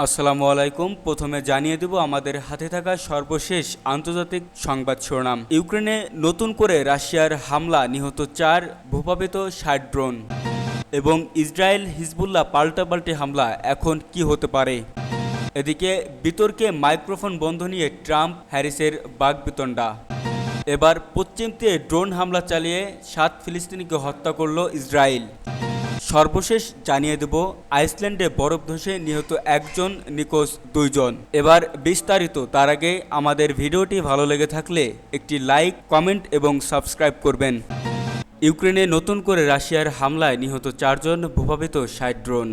আসসালামু আলাইকুম। প্রথমে জানিয়ে দেব আমাদের হাতে থাকা সর্বশেষ আন্তর্জাতিক সংবাদ শিরোনাম। ইউক্রেনে নতুন করে রাশিয়ার হামলা, নিহত 4, ভূপাতিত 60 ড্রোন। এবং ইসরায়েল হিজবুল্লাহ পাল্টাপাল্টি হামলা, এখন কি হতে পারে? এদিকে বিতর্কে মাইক্রোফোন বন্ধ নিয়ে ট্রাম্প হ্যারিসের বাকবিতণ্ডা। এবার পশ্চিমতে ড্রোন হামলা চালিয়ে 7 ফিলিস্তিনিকে হত্যা করল ইসরায়েল। সর্বশেষ জানিয়ে দেব আইসল্যান্ডে বরফ ধসে নিহত 1 জন, নিখোঁজ 2 জন। এবার বিস্তারিত। তার আগে আমাদের ভিডিওটি ভালো লেগে থাকলে একটি লাইক, কমেন্ট এবং সাবস্ক্রাইব করবেন। ইউক্রেনে নতুন করে রাশিয়ার হামলায় নিহত 4 জন, ভূপাতিত 60 ড্রোন।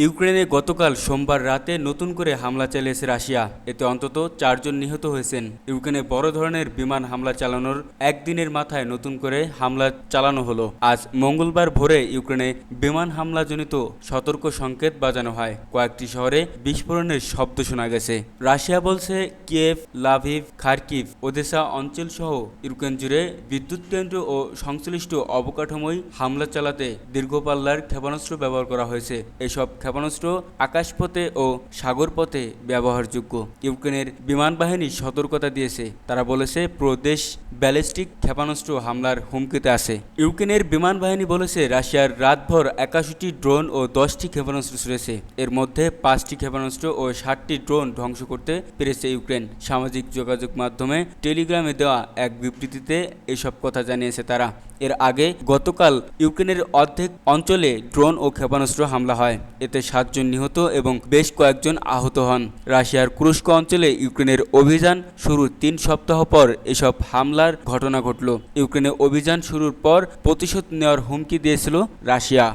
ইউক্রেনে গতকাল সোমবার রাতে নতুন করে হামলা চালিয়েছে রাশিয়া। এতে অন্তত 4 জন নিহত হয়েছেন। ইউক্রেনে বড় ধরনের বিমান হামলা চালানোর একদিনের মাথায় নতুন করে হামলা চালানো হলো। আজ মঙ্গলবার ভোরে ইউক্রেনে বিমান হামলাজনিত সতর্ক সংকেত বাজানো হয়। কয়েকটি শহরে বিস্ফোরণের শব্দ শোনা গেছে। রাশিয়া বলছে কিয়েভ, লাভিভ, খার্কিভ, ওদেসা অঞ্চল সহ ইউক্রেন জুড়ে বিদ্যুৎ কেন্দ্র ও সংশ্লিষ্ট অবকাঠামোয় হামলা চালাতে দীর্ঘপাল্লার ক্ষেপণাস্ত্র ব্যবহার করা হয়েছে। এসব ক্ষেপণাস্ত্র আকাশপথে ও সাগরপথে ব্যবহারযোগ্য। ইউক্রেনের বিমান বাহিনী সতর্কতা দিয়েছে। তারা বলেছে পুরো দেশ ব্যালিস্টিক ক্ষেপণাস্ত্র হামলার হুমকিতে আছে। ইউক্রেনের বিমান বাহিনী বলেছে রাশিয়ার রাতভর 81টি ড্রোন ও 10টি ক্ষেপণাস্ত্র ছুড়েছে। এর মধ্যে 5টি ক্ষেপণাস্ত্র ও 60টি ড্রোন ধ্বংস করতে পেরেছে ইউক্রেন। সামাজিক যোগাযোগ মাধ্যমে টেলিগ্রামে দেওয়া এক বিবৃতিতে এসব কথা জানিয়েছে তারা। এর আগে গতকাল ইউক্রেনের অর্ধেক অঞ্চলে ড্রোন ও ক্ষেপণাস্ত্র হামলা হয়। এতে 7 জন নিহত এবং বেশ কয়েকজন আহত হন। রাশিয়ার কুরস্ক অঞ্চলে ইউক্রেনের অভিযান শুরুর 3 সপ্তাহ পর এসব হামলার ঘটনা ঘটল। ইউক্রেনে অভিযান শুরুর পর প্রতিশোধ নেওয়ার হুমকি দিয়েছিল রাশিয়া।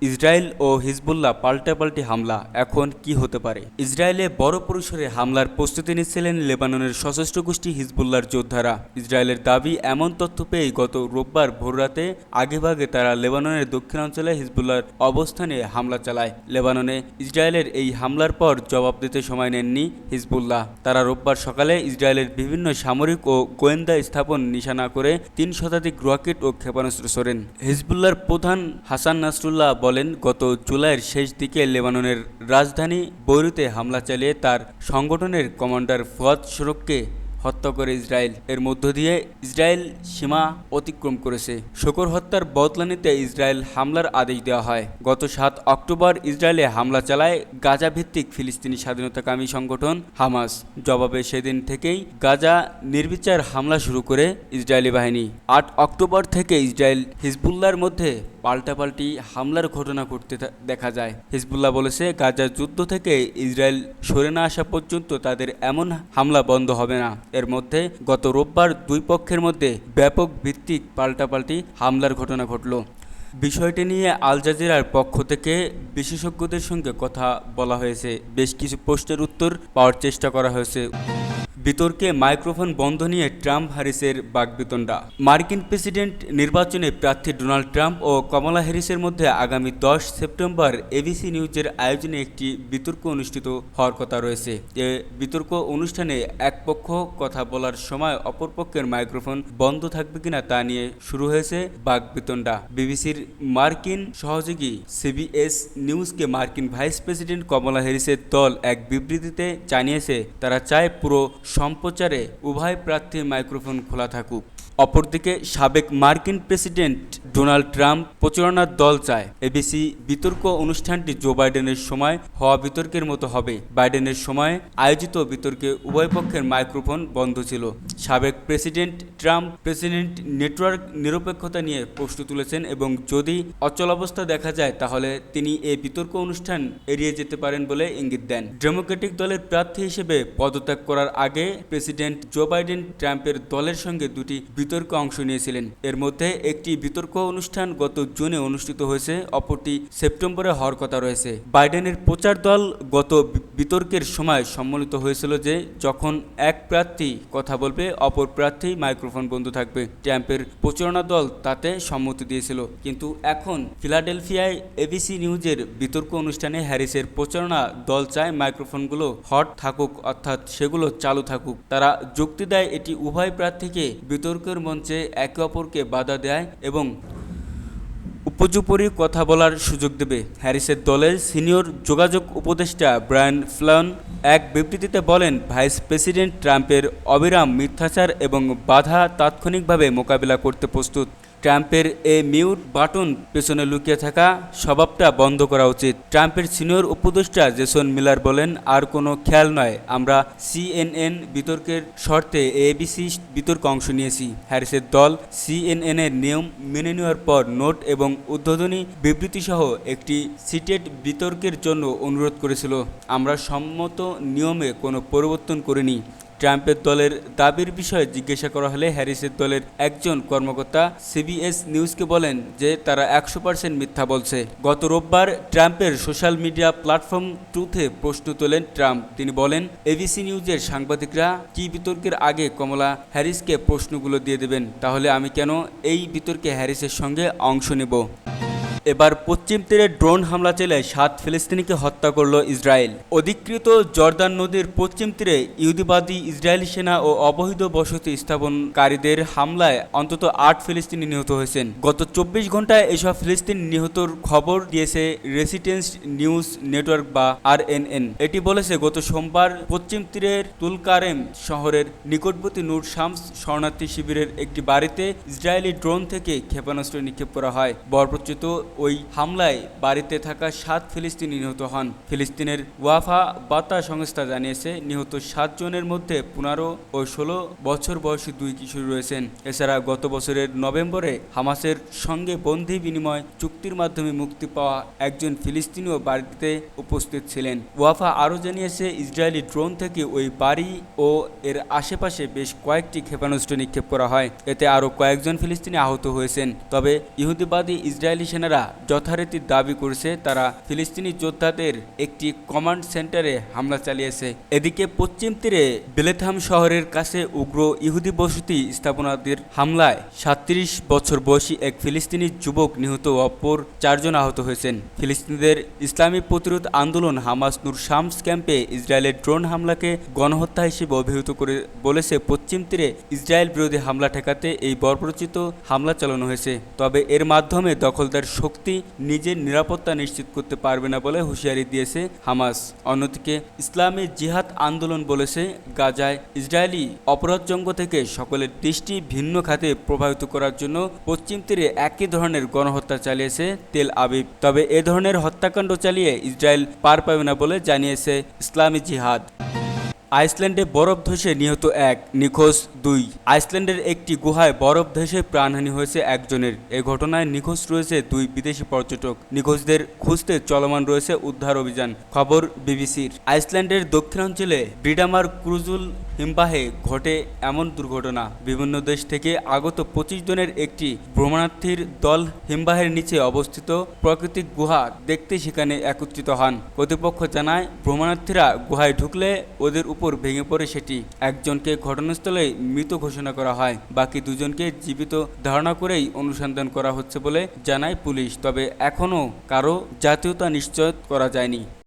ইসরায়েল ও হিজবুল্লাহ পাল্টাপাল্টি হামলা, এখন কি হতে পারে? ইসরায়েলে বড় পরিসরে হামলার প্রস্তুতি নিচ্ছিলেন লেবাননের সশস্ত্র গোষ্ঠী হিজবুল্লাহর যোদ্ধারা। ইসরায়েলের দাবি, এমন তথ্য পেয়ে গত রোববার ভোররাতে আগেভাগে তারা লেবাননের দক্ষিণাঞ্চলে হিজবুল্লাহর অবস্থানে হামলা চালায়। লেবাননে ইসরায়েলের এই হামলার পর জবাব দিতে সময় নেননি হিজবুল্লাহ। তারা রোববার সকালে ইসরায়েলের বিভিন্ন সামরিক ও গোয়েন্দা স্থাপন নিশানা করে 3 শতাধিক রকেট ও ক্ষেপণাস্ত্র ছোড়েন। হিজবুল্লাহর প্রধান হাসান নাসরুল্লাহ বলেন, গত জুলাইয়ের শেষ দিকে লেবাননের রাজধানী বৈরুতে হামলা চালিয়ে তার সংগঠনের কমান্ডার ফুয়াদ শোরককে হত্যা করে ইসরায়েল। এর মধ্য দিয়ে ইসরায়েল সীমা অতিক্রম করেছে। শোকর হত্যার বদলা নিতে ইসরায়েল হামলার আদেশ দেওয়া হয়। গত 7 অক্টোবর ইসরায়েলে হামলা চালায় গাজা ভিত্তিক ফিলিস্তিনি স্বাধীনতাকামী সংগঠন হামাস। জবাবে সেদিন থেকেই গাজা নির্বিচার হামলা শুরু করে ইসরায়েলি বাহিনী। 8 অক্টোবর থেকে ইসরায়েল হিজবুল্লাহর মধ্যে পাল্টাপাল্টি হামলার ঘটনা ঘটতে দেখা যায়। হিজবুল্লাহ বলেছে, গাজার যুদ্ধ থেকে ইসরায়েল সরে না আসা পর্যন্ত তাদের এমন হামলা বন্ধ হবে না। এর মধ্যে গত রোববার 2 পক্ষের মধ্যে ব্যাপক ভিত্তিক পাল্টাপাল্টি হামলার ঘটনা ঘটল। বিষয়টি নিয়ে আল জাজিরার পক্ষ থেকে বিশেষজ্ঞদের সঙ্গে কথা বলা হয়েছে। বেশ কিছু প্রশ্নের উত্তর পাওয়ার চেষ্টা করা হয়েছে। বিতর্কে মাইক্রোফোন বন্ধ নিয়ে ট্রাম্প হ্যারিসের বাকবিতণ্ডা। মার্কিন প্রেসিডেন্ট নির্বাচনে প্রার্থী ডোনাল্ড ট্রাম্প ও কমলা হ্যারিসের মধ্যে আগামী 10 সেপ্টেম্বর এবিসি নিউজের আয়োজনে একটি বিতর্ক অনুষ্ঠিত হওয়ার কথা রয়েছে। এ বিতর্ক অনুষ্ঠানে এক পক্ষ কথা বলার সময় অপর পক্ষের মাইক্রোফোন বন্ধ থাকবে কিনা তা নিয়ে শুরু হয়েছে বাকবিতণ্ডা। বিবিসির মার্কিন সহযোগী সিবিএস নিউজকে মার্কিন ভাইস প্রেসিডেন্ট কমলা হ্যারিসের দল এক বিবৃতিতে জানিয়েছে তারা চায় পুরো সম্প্রচারে উভয় প্রার্থীর মাইক্রোফোন খোলা থাকুক। অপরদিকে সাবেক মার্কিন প্রেসিডেন্ট ডোনাল্ড ট্রাম্প প্রচারণার দল চায় এবিসি বিতর্ক অনুষ্ঠানটি জো বাইডেনের সময় হওয়া বিতর্কের মতো হবে। বাইডেনের সময় আয়োজিত বিতর্কে উভয় পক্ষের মাইক্রোফোন বন্ধ ছিল। সাবেক প্রেসিডেন্ট ট্রাম্প প্রেসিডেন্ট নেটওয়ার্ক নিরপেক্ষতা নিয়ে প্রশ্ন তুলেছেন এবং যদি অচলাবস্থা দেখা যায় তাহলে তিনি এই বিতর্ক অনুষ্ঠান এড়িয়ে যেতে পারেন বলে ইঙ্গিত দেন। ডেমোক্রেটিক দলের প্রার্থী হিসেবে পদত্যাগ করার আগে প্রেসিডেন্ট জো বাইডেন ট্রাম্পের দলের সঙ্গে 2টি বিতর্কে অংশ নিয়েছিলেন। এর মধ্যে একটি বিতর্ক অনুষ্ঠান গত জুনে অনুষ্ঠিত হয়েছে, অপরটি সেপ্টেম্বরে হওয়ার কথা রয়েছে। বাইডেনের প্রচার দল গত বিতর্কের সময় সম্মিলিত হয়েছিল যে যখন এক প্রার্থী কথা বলবে অপর প্রার্থী মাইক্রোফোন বন্ধ থাকবে। ট্রাম্পের প্রচারণা দল তাতে সম্মতি দিয়েছিল। কিন্তু এখন ফিলাডেলফিয়ায় এবিসি নিউজের বিতর্ক অনুষ্ঠানে হ্যারিসের প্রচারণা দল চায় মাইক্রোফোনগুলো হট থাকুক, অর্থাৎ সেগুলো চালু থাকুক। তারা যুক্তি দেয় এটি উভয় প্রার্থীকে বিতর্কের মঞ্চে একে অপরকে বাধা দেয় এবং উপর্যুপরি কথা বলার সুযোগ দেবে। হ্যারিসের দলের সিনিয়র যোগাযোগ উপদেষ্টা ব্রায়ান ফ্লান এক বিবৃতিতে বলেন, ভাইস প্রেসিডেন্ট ট্রাম্পের অবিরাম মিথ্যাচার এবং বাধা তাৎক্ষণিকভাবে মোকাবিলা করতে প্রস্তুত। ট্রাম্পের এই মিউট বাটন পেছনে লুকিয়ে থাকা স্বভাবটা বন্ধ করা উচিত। ট্রাম্পের সিনিয়র উপদেষ্টা জেসন মিলার বলেন, আর কোনো খেয়াল নয়, আমরা সিএনএন বিতর্কের শর্তে এবিসি বিতর্কে অংশ নিয়েছি। হ্যারিসের দল সিএনএনের নিয়ম মেনে নেওয়ার পর নোট এবং উদ্বোধনী বিবৃতিসহ একটি সিটেড বিতর্কের জন্য অনুরোধ করেছিল। আমরা সম্মত নিয়মে কোনো পরিবর্তন করিনি। ট্রাম্পের দলের দাবির বিষয়ে জিজ্ঞাসা করা হলে হ্যারিসের দলের একজন কর্মকর্তা সিবিএস নিউজকে বলেন যে তারা 100% মিথ্যা বলছে। গত রোববার ট্রাম্পের সোশ্যাল মিডিয়া প্ল্যাটফর্ম ট্রুথে প্রশ্ন তোলেন ট্রাম্প। তিনি বলেন, এবিসি নিউজের সাংবাদিকরা কি বিতর্কের আগে কমলা হ্যারিসকে প্রশ্নগুলো দিয়ে দেবেন? তাহলে আমি কেন এই বিতর্কে হ্যারিসের সঙ্গে অংশ নেব? এবার পশ্চিম তীরে ড্রোন হামলা চালিয়ে 7 ফিলিস্তিনিকে হত্যা করল ইসরায়েল। অধিকৃত জর্দান নদীর পশ্চিম তীরে ইহুদিবাদী ইসরায়েলি সেনা ও অবৈধ বসতি স্থাপনকারীদের হামলায় অন্তত 8 ফিলিস্তিনি নিহত হয়েছেন। গত 24 ঘন্টায় এসব ফিলিস্তিনি নিহতর খবর দিয়েছে রেসিস্টেন্স নিউজ নেটওয়ার্ক বা আরএনএন। এটি বলেছে, গত সোমবার পশ্চিম তীরের তুলকারেম শহরের নিকটবর্তী নূর শামস শরণার্থী শিবিরের একটি বাড়িতে ইসরায়েলি ড্রোন থেকে ক্ষেপণাস্ত্র নিক্ষেপ করা হয়। বর্বরচিত ওই হামলায় বাড়িতে থাকা 7 ফিলিস্তিনি নিহত হন। ফিলিস্তিনের ওয়াফা বার্তা সংস্থা জানিয়েছে, নিহত 7 জনের মধ্যে 15 ও 16 বছর বয়সী 2 কিশোর রয়েছেন। এছাড়া গত বছরের নভেম্বরে হামাসের সঙ্গে বন্দি বিনিময় চুক্তির মাধ্যমে মুক্তি পাওয়া একজন ফিলিস্তিনিও বাড়িতে উপস্থিত ছিলেন। ওয়াফা আরও জানিয়েছে, ইসরায়েলি ড্রোন থেকে ওই বাড়ি ও এর আশেপাশে বেশ কয়েকটি ক্ষেপণাস্ত্র নিক্ষেপ করা হয়। এতে আরও কয়েকজন ফিলিস্তিনি আহত হয়েছেন। তবে ইহুদিবাদী ইসরায়েলি সেনারা যথারীতি দাবি করেছে তারা ফিলিস্তিনি যোদ্ধাদের একটি কমান্ড সেন্টারে হামলা চালিয়েছে। এদিকে পশ্চিম তীরে বেলেথাম শহরের কাছে উগ্র ইহুদি বসতি স্থাপনাদের হামলায় 37 বছর বয়সী এক ফিলিস্তিনি যুবক নিহত, অপর 4 জন আহত হয়েছেন। ফিলিস্তিনিদের ইসলামী প্রতিরোধ আন্দোলন হামাস নূর শামস ক্যাম্পে ইসরায়েলের ড্রোন হামলাকে গণহত্যা হিসেবে অভিহিত করে বলেছে, পশ্চিম তীরে ইসরায়েল বিরোধী হামলা ঠেকাতে এই বর্বরচিত হামলা চালানো হয়েছে। তবে এর মাধ্যমে দখলদার শক্তি নিজের নিরাপত্তা নিশ্চিত করতে পারবে না বলে হুঁশিয়ারি দিয়েছে হামাস। অন্যদিকে ইসলামী জিহাদ আন্দোলন বলেছে, গাজায় ইসরায়েলি অপরাধজঙ্গ থেকে সকলের দৃষ্টি ভিন্ন খাতে প্রভাবিত করার জন্য পশ্চিম তীরে একই ধরনের গণহত্যা চালিয়েছে তেল আবিব। তবে এ ধরনের হত্যাকাণ্ড চালিয়ে ইসরায়েল পার পাবে না বলে জানিয়েছে ইসলামী জিহাদ। আইসল্যান্ডে বরফ ধসে নিহত 1, নিখোঁজ 2। আইসল্যান্ডের একটি গুহায় বরফ ধসে প্রাণহানি হয়েছে একজনের। এ ঘটনায় নিখোঁজ রয়েছে 2 বিদেশি পর্যটক। নিখোঁজদের খুঁজতে চলমান রয়েছে উদ্ধার অভিযান। খবর বিবিসির। আইসল্যান্ডের দক্ষিণাঞ্চলে ব্রিডামার ক্রুজুল হিমবাহে ঘটে এমন দুর্ঘটনা। বিভিন্ন দেশ থেকে আগত 25 জনের একটি ভ্রমণার্থীর দল হিমবাহের নিচে অবস্থিত প্রাকৃতিক গুহা দেখতে সেখানে একত্রিত হন। কর্তৃপক্ষ জানায়, ভ্রমণার্থীরা গুহায় ঢুকলে ওদের উপর ভেঙে পড়ে সেটি। একজনকে ঘটনাস্থলে মৃত ঘোষণা করা হয়। বাকি 2 জনকে জীবিত ধারণা করেই অনুসন্ধান করা হচ্ছে বলে জানায় পুলিশ। তবে এখনও কারো জাতীয়তা নিশ্চিত করা যায়নি।